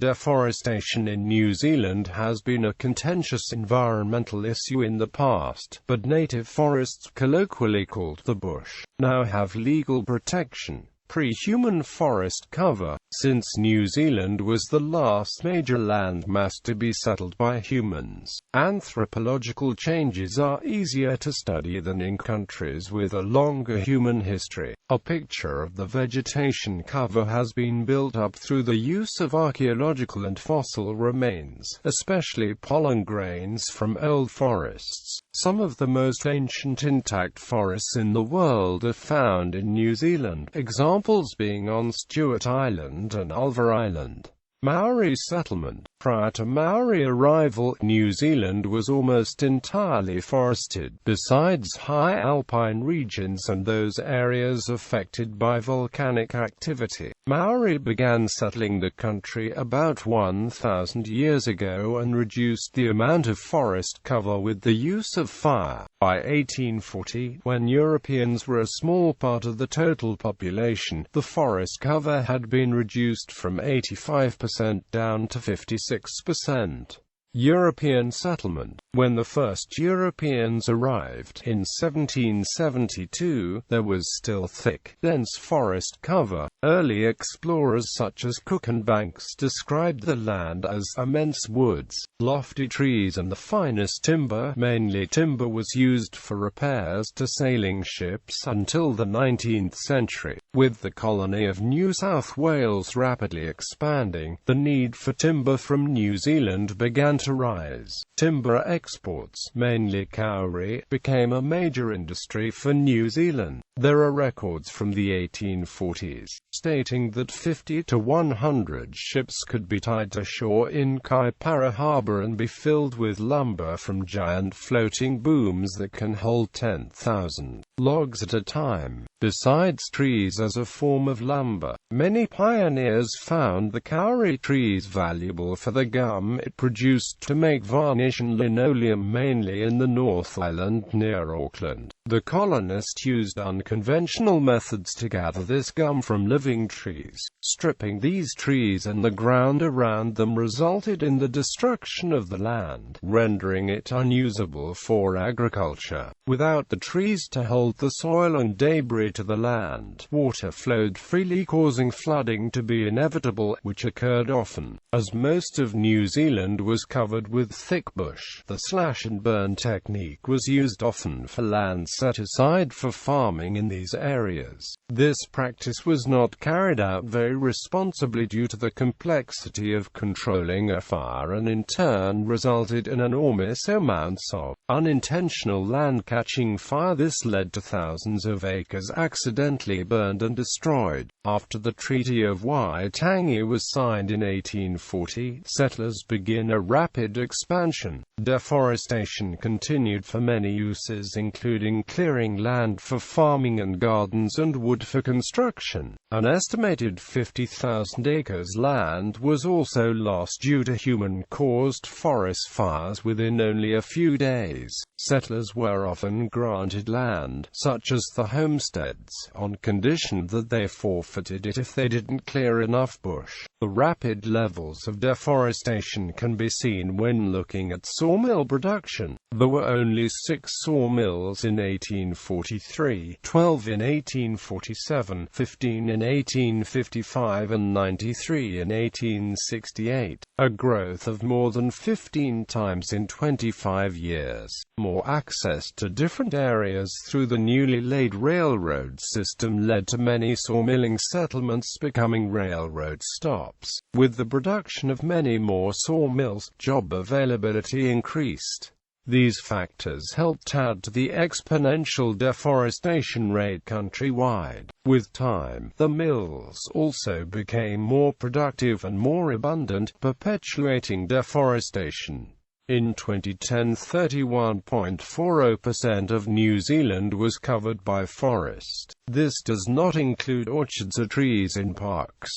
Deforestation in New Zealand has been a contentious environmental issue in the past, but native forests, colloquially called the bush, now have legal protection. Pre-human forest cover. Since New Zealand was the last major landmass to be settled by humans, anthropological changes are easier to study than in countries with a longer human history. A picture of the vegetation cover has been built up through the use of archaeological and fossil remains, especially pollen grains from old forests. Some of the most ancient intact forests in the world are found in New Zealand, examples being on Stewart Island and Ulva Island. Maori Settlement. Prior to Maori arrival, New Zealand was almost entirely forested, besides high alpine regions and those areas affected by volcanic activity. Maori began settling the country about 1,000 years ago and reduced the amount of forest cover with the use of fire. By 1840, when Europeans were a small part of the total population, the forest cover had been reduced from 85% down to 56%. European settlement. When the first Europeans arrived, in 1772, there was still thick, dense forest cover. Early explorers such as Cook and Banks described the land as immense woods, lofty trees and the finest timber. Mainly timber was used for repairs to sailing ships until the 19th century. With the colony of New South Wales rapidly expanding, the need for timber from New Zealand began to rise. Timber exports, mainly kauri, became a major industry for New Zealand. There are records from the 1840s, stating that 50 to 100 ships could be tied to shore in Kaipara Harbour and be filled with lumber from giant floating booms that can hold 10,000 logs at a time. Besides trees as a form of lumber, many pioneers found the kauri trees valuable for the gum it produced to make varnish and linoleum, mainly in the North Island near Auckland. The colonists used unconventional methods to gather this gum from living trees. Stripping these trees and the ground around them resulted in the destruction of the land, rendering it unusable for agriculture. Without the trees to hold the soil and debris to the land, water flowed freely, causing flooding to be inevitable, which occurred often. As most of New Zealand was covered with thick bush, the slash and burn technique was used often for land set aside for farming in these areas. This practice was not carried out very responsibly due to the complexity of controlling a fire, and in turn resulted in enormous amounts of unintentional land catching fire. This led to thousands of acres accidentally burned and destroyed. After the Treaty of Waitangi was signed in 1840, settlers began a rapid expansion. Deforestation continued for many uses, including clearing land for farming and gardens and wood for construction. An estimated 50,000 acres land was also lost due to human-caused forest fires within only a few days. Settlers were often granted land, such as the homesteads, on condition that they forfeited it if they didn't clear enough bush. The rapid levels of deforestation can be seen when looking at sawmill production. There were only 6 sawmills in 1843, 12 in 1847, 15 in 1855 and 93 in 1868, a growth of more than 15 times in 25 years. More access to different areas through the newly laid railroad system led to many sawmilling settlements becoming railroad stops. With the production of many more sawmills, job availability increased. These factors helped add to the exponential deforestation rate countrywide. With time, the mills also became more productive and more abundant, perpetuating deforestation. In 2010, 31.40% of New Zealand was covered by forest. This does not include orchards or trees in parks.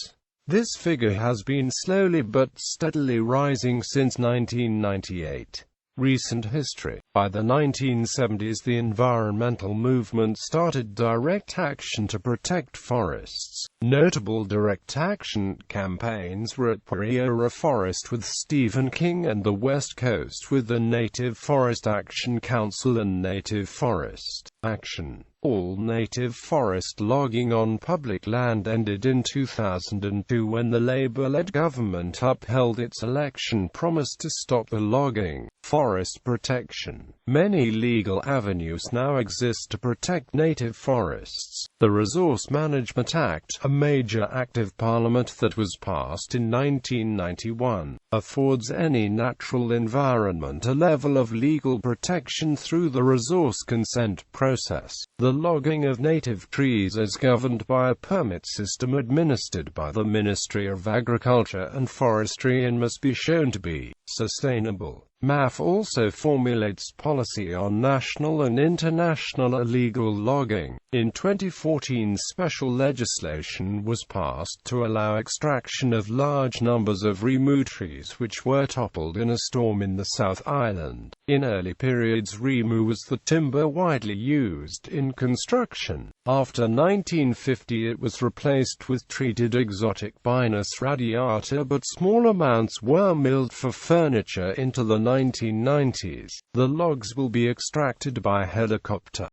This figure has been slowly but steadily rising since 1998. Recent history. By the 1970s, the environmental movement started direct action to protect forests. Notable direct action campaigns were at Perpetuating Forest with Stephen King and the West Coast with the Native Forest Action Council and Native Forest Action. All native forest logging on public land ended in 2002 when the Labour-led government upheld its election promise to stop the logging. Forest protection. Many legal avenues now exist to protect native forests. The Resource Management Act, a major act of Parliament that was passed in 1991, affords any natural environment a level of legal protection through the resource consent process. The logging of native trees is governed by a permit system administered by the Ministry of Agriculture and Forestry and must be shown to be sustainable. MAF also formulates policy on national and international illegal logging. In 2014, special legislation was passed to allow extraction of large numbers of rimu trees which were toppled in a storm in the South Island. In early periods, rimu was the timber widely used in construction. After 1950, it was replaced with treated exotic Pinus radiata, but small amounts were milled for furniture into the 1990s. The logs will be extracted by helicopter.